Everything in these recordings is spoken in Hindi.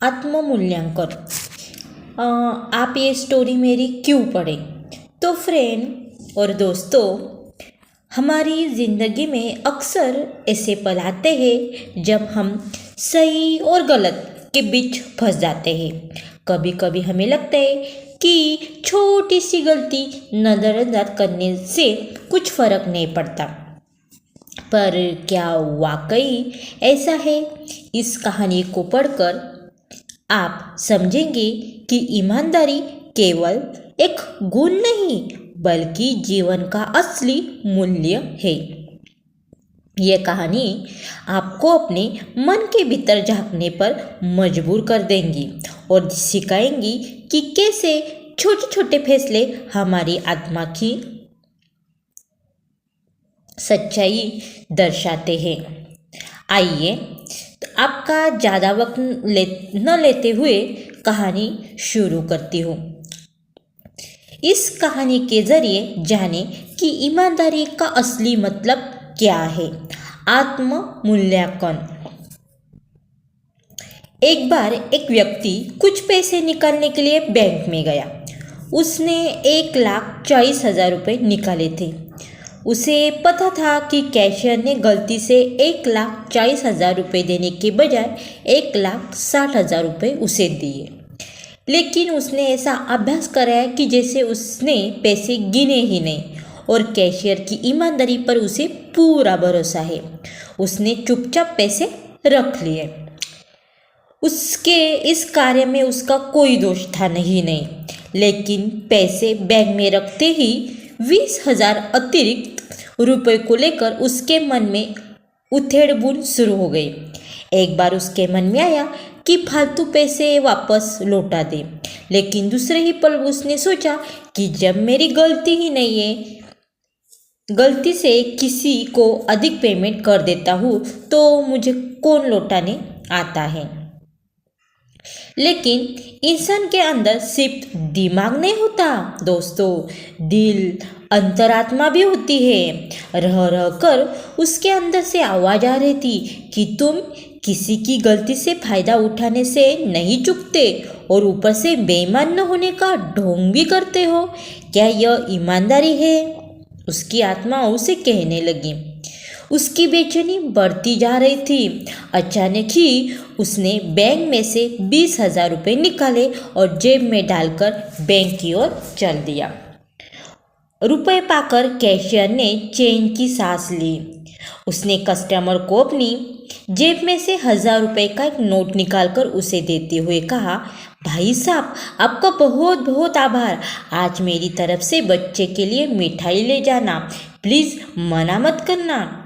आत्ममूल्यांकन। आप ये स्टोरी मेरी क्यों पढ़ें? तो फ्रेंड और दोस्तों, हमारी ज़िंदगी में अक्सर ऐसे पल आते हैं जब हम सही और गलत के बीच फंस जाते हैं। कभी कभी हमें लगता है कि छोटी सी गलती नज़रअंदाज करने से कुछ फर्क नहीं पड़ता, पर क्या वाकई ऐसा है? इस कहानी को पढ़कर आप समझेंगे कि ईमानदारी केवल एक गुण नहीं बल्कि जीवन का असली मूल्य है। यह कहानी आपको अपने मन के भीतर झांकने पर मजबूर कर देंगी और सिखाएंगी कि कैसे छोटे छोटे फैसले हमारी आत्मा की सच्चाई दर्शाते हैं। आइए, तो आपका ज़्यादा वक्त न लेते हुए कहानी शुरू करती हूँ। इस कहानी के जरिए जाने कि ईमानदारी का असली मतलब क्या है। आत्म मूल्यांकन। एक बार एक व्यक्ति कुछ पैसे निकालने के लिए बैंक में गया। उसने 1,40,000 रुपये निकाले थे। उसे पता था कि कैशियर ने गलती से 1,40,000 रुपये देने के बजाय 1,60,000 रुपये उसे दिए, लेकिन उसने ऐसा अभ्यास कराया कि जैसे उसने पैसे गिने ही नहीं, और कैशियर की ईमानदारी पर उसे पूरा भरोसा है। उसने चुपचाप पैसे रख लिए। उसके इस कार्य में उसका कोई दोष था नहीं, लेकिन पैसे बैग में रखते ही 20,000 अतिरिक्त रुपए को लेकर उसके मन में उथेड़-बुन शुरू हो गई। एक बार उसके मन में आया कि फालतू पैसे वापस लौटा दे, लेकिन दूसरे ही पल उसने सोचा कि जब मेरी गलती ही नहीं है, गलती से किसी को अधिक पेमेंट कर देता हूँ तो मुझे कौन लौटाने आता है। लेकिन इंसान के अंदर सिर्फ दिमाग नहीं होता दोस्तों, दिल, अंतरात्मा भी होती है। रह रह कर उसके अंदर से आवाज आ रही थी कि तुम किसी की गलती से फायदा उठाने से नहीं चूकते और ऊपर से बेईमान न होने का ढोंग भी करते हो। क्या यह ईमानदारी है? उसकी आत्मा उसे कहने लगी। उसकी बेचैनी बढ़ती जा रही थी। अचानक ही उसने बैंक में से 20,000 रुपये निकाले और जेब में डालकर बैंक की ओर चल दिया। रुपए पाकर कैशियर ने चैन की सांस ली। उसने कस्टमर को अपनी जेब में से 1,000 रुपये का एक नोट निकालकर उसे देते हुए कहा, भाई साहब, आपका बहुत बहुत आभार। आज मेरी तरफ से बच्चे के लिए मिठाई ले जाना, प्लीज मना मत करना।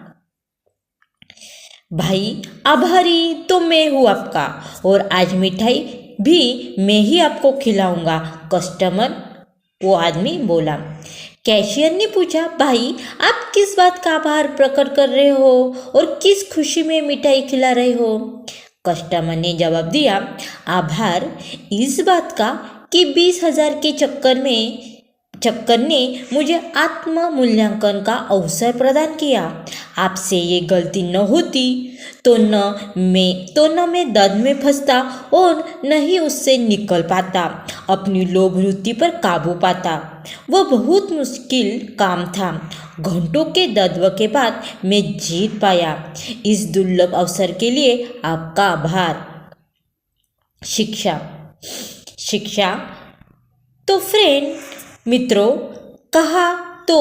भाई, आभारी तो मैं हूँ आपका, और आज मिठाई भी मैं ही आपको खिलाऊंगा, कस्टमर वो आदमी बोला। कैशियर ने पूछा, भाई आप किस बात का आभार प्रकट कर रहे हो और किस खुशी में मिठाई खिला रहे हो? कस्टमर ने जवाब दिया, आभार इस बात का कि 20,000 के चक्कर ने मुझे आत्म मूल्यांकन का अवसर प्रदान किया। आपसे ये गलती न होती तो न मैं दर्द में फंसता और न ही उससे निकल पाता, अपनी लोभ वृत्ति पर काबू पाता। वह बहुत मुश्किल काम था। घंटों के दर्द के बाद मैं जीत पाया। इस दुर्लभ अवसर के लिए आपका आभार। शिक्षा। तो फ्रेंड, मित्रों, कहा तो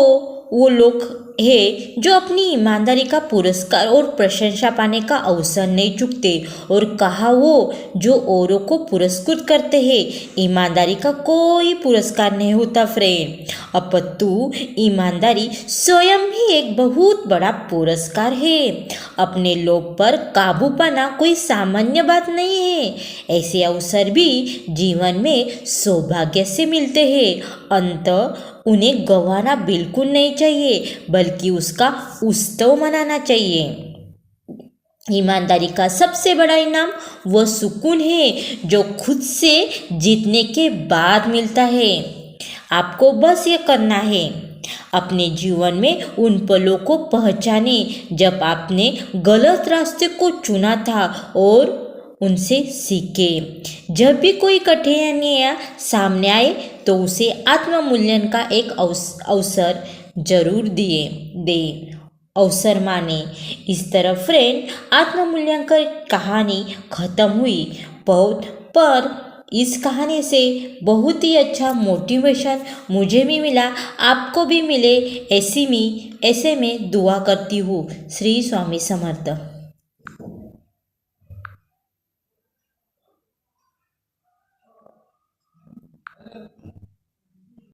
वो लोग हैं जो अपनी ईमानदारी का पुरस्कार और प्रशंसा पाने का अवसर नहीं चूकते, और कहा वो जो औरों को पुरस्कृत करते हैं। ईमानदारी का कोई पुरस्कार नहीं होता फ्रेंड, अपितु ईमानदारी स्वयं ही एक बहुत बड़ा पुरस्कार है। अपने लोभ पर काबू पाना कोई सामान्य बात नहीं है। ऐसे अवसर भी जीवन में सौभाग्य से मिलते हैं। अंत उन्हें गंवाना बिल्कुल नहीं चाहिए, बल्कि उसका उत्सव मनाना चाहिए। ईमानदारी का सबसे बड़ा इनाम वह सुकून है जो खुद से जीतने के बाद मिलता है। आपको बस ये करना है, अपने जीवन में उन पलों को पहचाने जब आपने गलत रास्ते को चुना था और उनसे सीखें। जब भी कोई कठिनाइयाँ सामने आए तो उसे आत्ममूल्यन का एक अवसर जरूर दें, अवसर माने। इस तरह फ्रेंड आत्ममूल्यांकन कहानी खत्म हुई। पर इस कहानी से बहुत ही अच्छा मोटिवेशन मुझे भी मिला, आपको भी मिले ऐसे में दुआ करती हूँ। श्री स्वामी समर्थ।